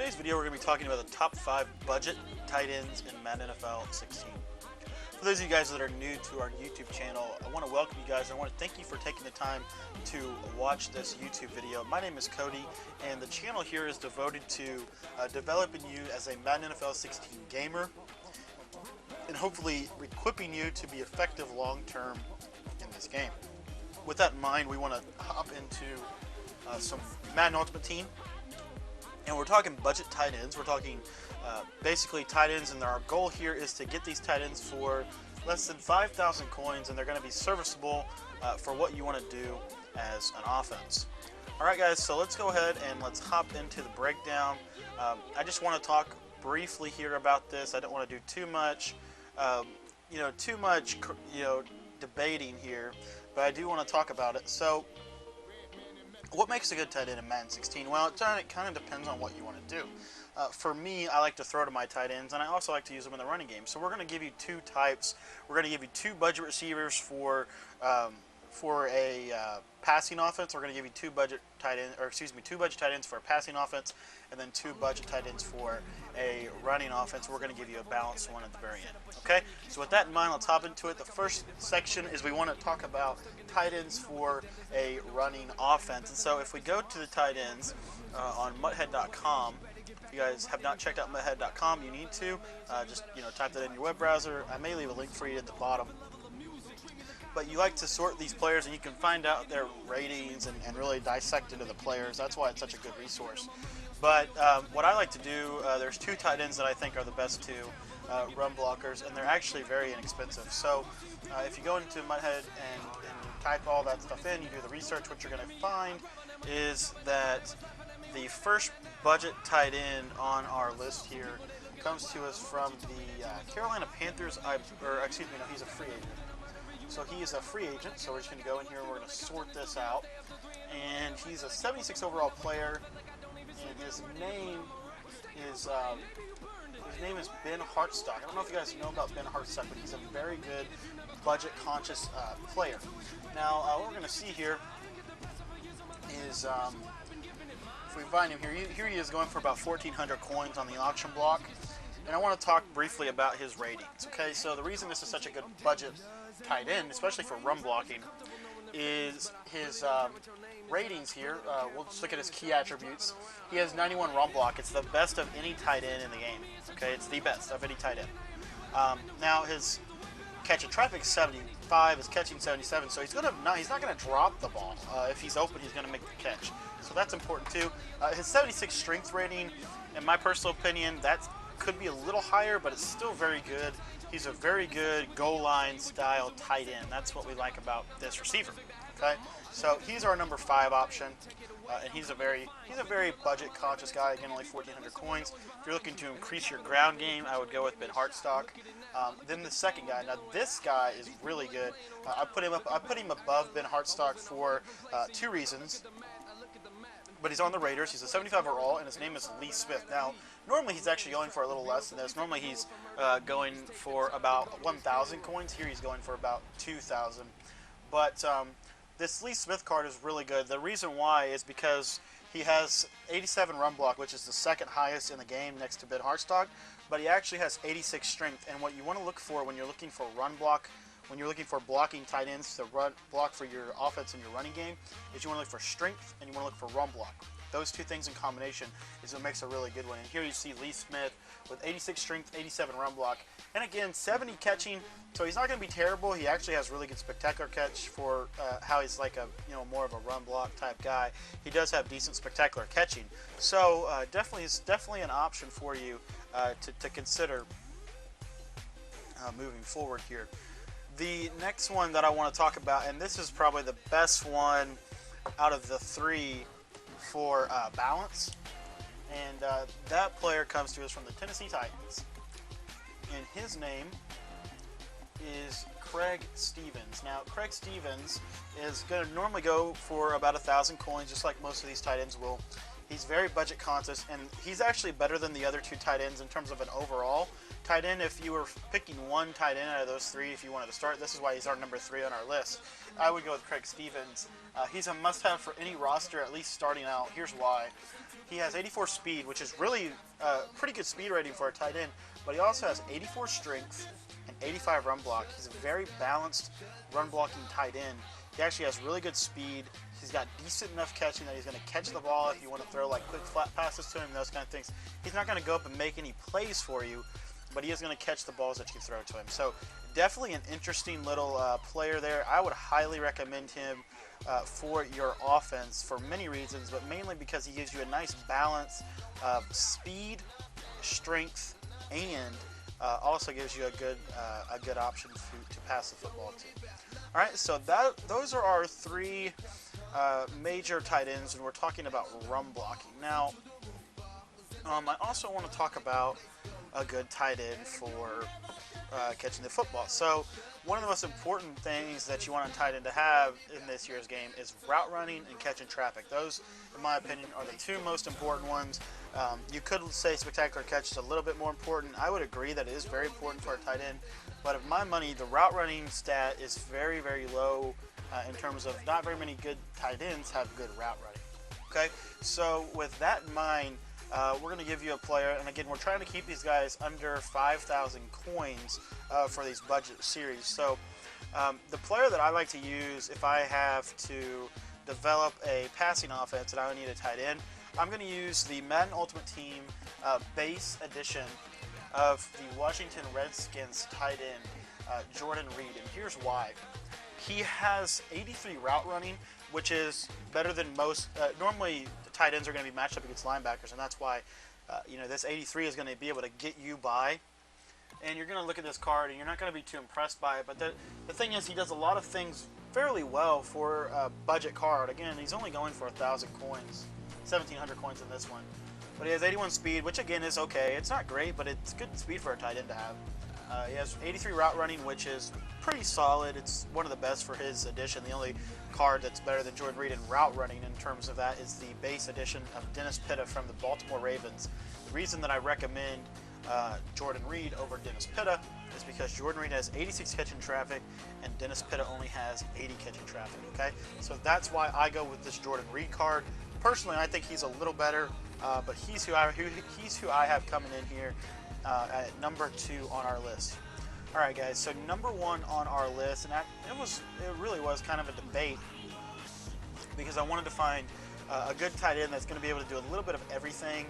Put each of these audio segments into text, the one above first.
today's video, we're going to be talking about the top 5 budget tight ends in Madden NFL 16. For those of you guys that are new to our YouTube channel, I want to welcome you guys. I want to thank you for taking the time to watch this YouTube video. My name is Cody, and the channel here is devoted to developing you as a Madden NFL 16 gamer, and hopefully equipping you to be effective long-term in this game. With that in mind, we want to hop into some Madden Ultimate Team. And we're talking budget tight ends. We're talking basically tight ends, and our goal here is to get these tight ends for less than 5,000 coins, and they're going to be serviceable for what you want to do as an offense. Alright guys, so let's go ahead and let's hop into the breakdown. I just want to talk briefly here about this. I don't want to do too much, debating here, but I do want to talk about it. So, what makes a good tight end in Madden 16? Well, it kind of depends on what you want to do. For me, I like to throw to my tight ends, and I also like to use them in the running game. So we're going to give you two types. We're going to give you two budget receivers for a passing offense. We're going to give you two budget tight ends for a passing offense, and then two budget tight ends for a running offense. We're going to give you a balanced one at the very end. Okay? So with that in mind, let's hop into it. The first section is we want to talk about tight ends for a running offense. And so if we go to the tight ends on muthead.com, if you guys have not checked out muthead.com, you need to. Just type that in your web browser. I may leave a link for you at the bottom. But you like to sort these players, and you can find out their ratings and really dissect into the players. That's why it's such a good resource. But what I like to do, there's two tight ends that I think are the best two run blockers, and they're actually very inexpensive. So if you go into Muthead and you type all that stuff in, you do the research, what you're going to find is that the first budget tight end on our list here comes to us from the Carolina Panthers, he's a free agent. So he is a free agent, so we're just going to go in here and we're going to sort this out. And he's a 76 overall player, and his name is Ben Hartstock. I don't know if you guys know about Ben Hartstock, but he's a very good budget-conscious player. Now, what we're going to see here is, if we find him here he is going for about 1,400 coins on the auction block. And I want to talk briefly about his ratings. Okay, so the reason this is such a good budget tight end, especially for run blocking, is his ratings here. We'll just look at his key attributes. He has 91 run block. It's the best of any tight end in the game. Okay, it's the best of any tight end. Now his catch of traffic is 75, his catching 77. So he's not gonna drop the ball. If he's open, he's gonna make the catch. So that's important too. His 76 strength rating, in my personal opinion, that could be a little higher, but it's still very good. He's a very good goal line style tight end. That's what we like about this receiver. Okay, so he's our number 5 option, and he's a very budget conscious guy. Again, only 1,400 coins. If you're looking to increase your ground game, I would go with Ben Hartstock. Then the second guy. Now this guy is really good. I put him above Ben Hartstock for 2 reasons. But he's on the Raiders. He's a 75 overall, and his name is Lee Smith. Now, normally he's actually going for a little less than this. Normally he's going for about 1,000 coins. Here he's going for about 2,000. But this Lee Smith card is really good. The reason why is because he has 87 run block, which is the second highest in the game next to Ben Hartstock. But he actually has 86 strength. And what you want to look for when you're looking for run block, when you're looking for blocking tight ends to block for your offense and your running game, is you want to look for strength and you want to look for run block. Those two things in combination is what makes a really good one. And here you see Lee Smith with 86 strength, 87 run block, and again 70 catching. So he's not going to be terrible. He actually has really good spectacular catch for how he's like a more of a run block type guy. He does have decent spectacular catching. So definitely an option for you to consider moving forward here. The next one that I want to talk about, and this is probably the best one out of the 3 for balance, and that player comes to us from the Tennessee Titans, and his name is Craig Stevens. Now, Craig Stevens is going to normally go for about 1,000 coins, just like most of these tight ends will. He's very budget conscious, and he's actually better than the other 2 tight ends in terms of an overall. Tight end, if you were picking one tight end out of those three, if you wanted to start, this is why he's our number 3 on our list. I would go with Craig Stevens. He's a must-have for any roster, at least starting out. Here's why. He has 84 speed, which is really pretty good speed rating for a tight end, but he also has 84 strength and 85 run block. He's a very balanced run-blocking tight end. He actually has really good speed. He's got decent enough catching that he's going to catch the ball if you want to throw like quick flat passes to him, those kind of things. He's not going to go up and make any plays for you, but he is going to catch the balls that you throw to him. So definitely an interesting little player there. I would highly recommend him for your offense for many reasons, but mainly because he gives you a nice balance of speed, strength, and also gives you a good option to pass the football to. All right, so those are our 3 major tight ends, and we're talking about run blocking. Now, I also want to talk about a good tight end for catching the football. So one of the most important things that you want a tight end to have in this year's game is route running and catching traffic. Those, in my opinion, are the 2 most important ones. You could say spectacular catch is a little bit more important. I would agree that it is very important for a tight end, but of my money, the route running stat is very, very low in terms of not very many good tight ends have good route running. Okay, so with that in mind, we're going to give you a player, and again, we're trying to keep these guys under 5,000 coins for these budget series. So the player that I like to use if I have to develop a passing offense and I need a tight end, I'm going to use the Madden Ultimate Team base edition of the Washington Redskins tight end, Jordan Reed, and here's why. He has 83 route running, which is better than most. Normally, the tight ends are going to be matched up against linebackers, and that's why this 83 is going to be able to get you by. And you're going to look at this card, and you're not going to be too impressed by it. But the thing is, he does a lot of things fairly well for a budget card. Again, he's only going for 1,000 coins, 1,700 coins in this one. But he has 81 speed, which again is okay. It's not great, but it's good speed for a tight end to have. He has 83 route running, which is pretty solid. It's one of the best for his edition. The only card that's better than Jordan Reed in route running in terms of that is the base edition of Dennis Pitta from the Baltimore Ravens. The reason that I recommend Jordan Reed over Dennis Pitta is because Jordan Reed has 86 catching traffic and Dennis Pitta only has 80 catching traffic. Okay, so that's why I go with this Jordan Reed card. Personally, I think he's a little better, but he's who I have coming in here at number 2 on our list. All right, guys. So number 1 on our list, and it really was kind of a debate because I wanted to find a good tight end that's going to be able to do a little bit of everything.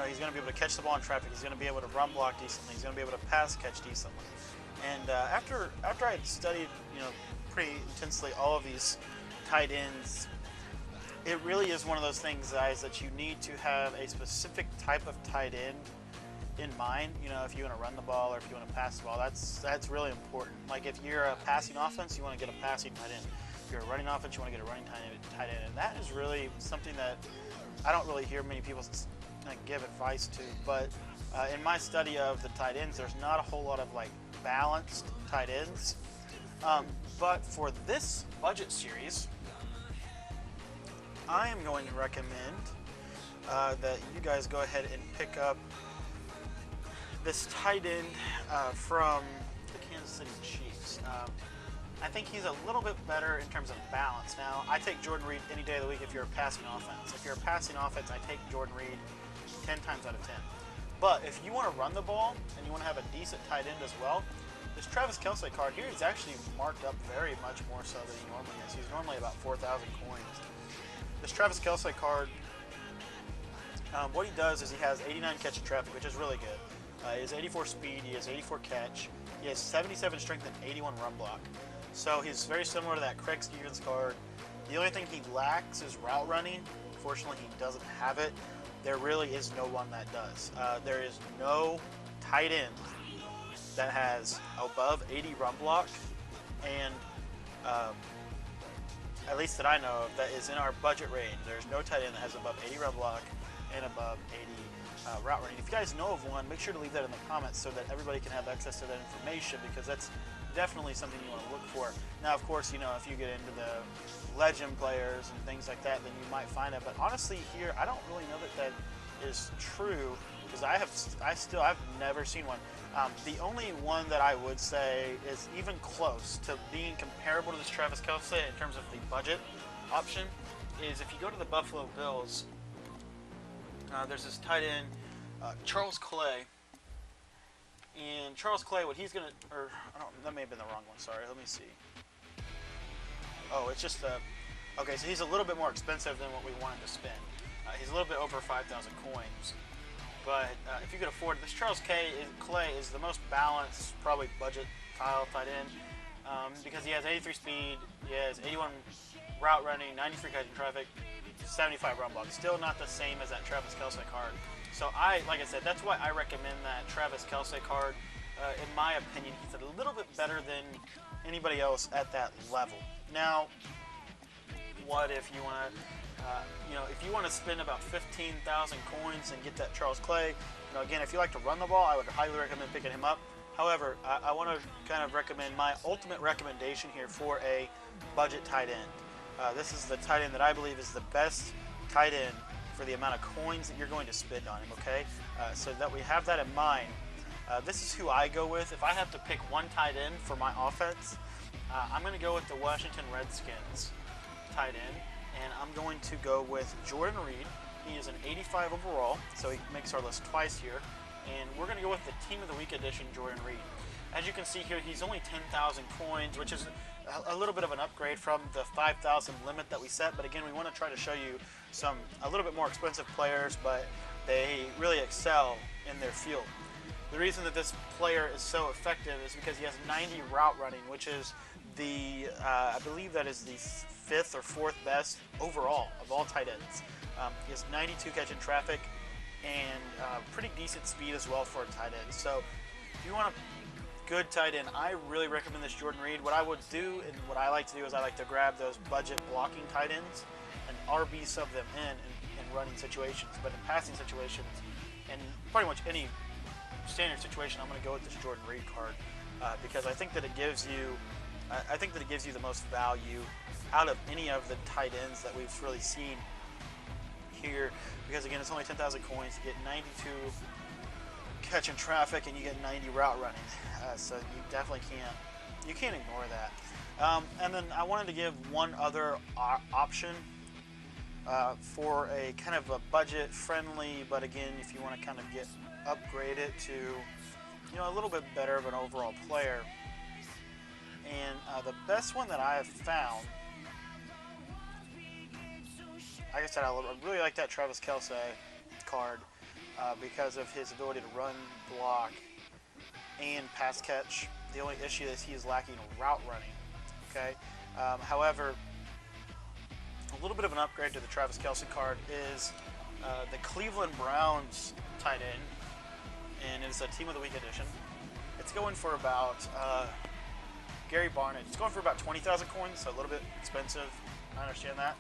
He's going to be able to catch the ball in traffic. He's going to be able to run block decently. He's going to be able to pass catch decently. And after I had studied, pretty intensely all of these tight ends, it really is one of those things, guys, that you need to have a specific type of tight end in mind. If you want to run the ball or if you want to pass the ball, that's really important. Like if you're a passing offense, you want to get a passing tight end. If you're a running offense, you want to get a running tight end. And that is really something that I don't really hear many people give advice to. But in my study of the tight ends, there's not a whole lot of balanced tight ends. But for this budget series, I am going to recommend that you guys go ahead and pick up this tight end from the Kansas City Chiefs. I think he's a little bit better in terms of balance. Now, I take Jordan Reed any day of the week if you're a passing offense. If you're a passing offense, I take Jordan Reed 10 times out of 10. But if you want to run the ball and you want to have a decent tight end as well, this Travis Kelce card here is actually marked up very much more so than he normally is. He's normally about 4,000 coins. This Travis Kelce card, what he does is he has 89 catching traffic, which is really good. He has 84 speed, he has 84 catch, he has 77 strength and 81 run block. So he's very similar to that Craig Stevens card. The only thing he lacks is route running. Unfortunately, he doesn't have it. There really is no one that does. There is no tight end that has above 80 run block, and at least that I know of, that is in our budget range. There's no tight end that has above 80 run block and above 80 route running. If you guys know of one, make sure to leave that in the comments so that everybody can have access to that information, because that's definitely something you want to look for. Now, of course, if you get into the legend players and things like that, then you might find it. But honestly, here, I don't really know that is true, because I've never seen one. The only one that I would say is even close to being comparable to this Travis Kelce in terms of the budget option is if you go to the Buffalo Bills. There's this tight end, Charles Clay. And Charles Clay, what he's gonna, or I don't, that may have been the wrong one. Sorry, let me see. Oh, it's just okay. So he's a little bit more expensive than what we wanted to spend. He's a little bit over 5,000 coins. But if you could afford this, Charles Clay is the most balanced, probably budget tile tight end because he has 83 speed, he has 81 route running, 93 catching traffic, 75 run block. Still not the same as that Travis Kelce card. So like I said, that's why I recommend that Travis Kelce card. In my opinion, he's a little bit better than anybody else at that level. Now, what if you want to, if you want to spend about 15,000 coins and get that Charles Clay? Again, if you like to run the ball, I would highly recommend picking him up. However, I want to kind of recommend my ultimate recommendation here for a budget tight end. This is the tight end that I believe is the best tight end for the amount of coins that you're going to spend on him, okay? So that we have that in mind, this is who I go with. If I have to pick one tight end for my offense, I'm going to go with the Washington Redskins tight end, and I'm going to go with Jordan Reed. He is an 85 overall, so he makes our list twice here, and we're going to go with the Team of the Week edition Jordan Reed. As you can see here, he's only 10,000 coins, which is a little bit of an upgrade from the 5,000 limit that we set, but again, we want to try to show you a little bit more expensive players, but they really excel in their field. The reason that this player is so effective is because he has 90 route running, which is I believe that is the 5th or 4th best overall of all tight ends. He has 92 catching traffic and pretty decent speed as well for a tight end. So if you want a good tight end, I really recommend this Jordan Reed. What I would do and what I like to do is I like to grab those budget blocking tight ends and RB sub them in running situations. But in passing situations and pretty much any standard situation, I'm going to go with this Jordan Reed card because I think that it gives you the most value out of any of the tight ends that we've really seen here, because again, it's only 10,000 coins. You get 92 catching traffic and you get 90 route running, so you definitely can't ignore that. And then I wanted to give one other option for a kind of a budget friendly, but again, if you want to kind of upgrade it to a little bit better of an overall player. And the best one that I have found, like I said, I really like that Travis Kelce card because of his ability to run, block, and pass catch. The only issue is he is lacking route running. Okay. However, a little bit of an upgrade to the Travis Kelce card is the Cleveland Browns tight end, and it's a Team of the Week edition. It's going for about Gary Barnett. It's going for about 20,000 coins, so a little bit expensive. I understand that.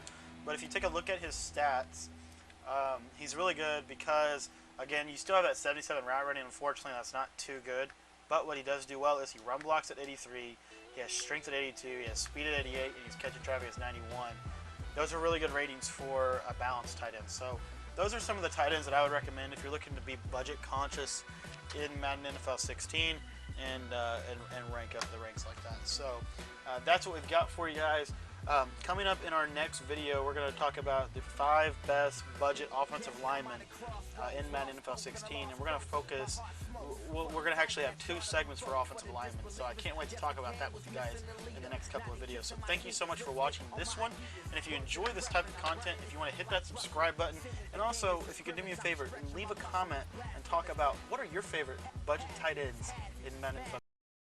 But if you take a look at his stats, he's really good because, again, you still have that 77 route running. Unfortunately, that's not too good. But what he does do well is he run blocks at 83, he has strength at 82, he has speed at 88, and he's catching traffic at 91. Those are really good ratings for a balanced tight end. So those are some of the tight ends that I would recommend if you're looking to be budget conscious in Madden NFL 16 and rank up the ranks like that. So that's what we've got for you guys. Coming up in our next video, we're going to talk about the 5 best budget offensive linemen in Madden NFL 16, and we're going to focus. We're going to actually have 2 segments for offensive linemen, so I can't wait to talk about that with you guys in the next couple of videos. So thank you so much for watching this one, and if you enjoy this type of content, if you want to hit that subscribe button, and also if you could do me a favor and leave a comment and talk about what are your favorite budget tight ends in Madden NFL.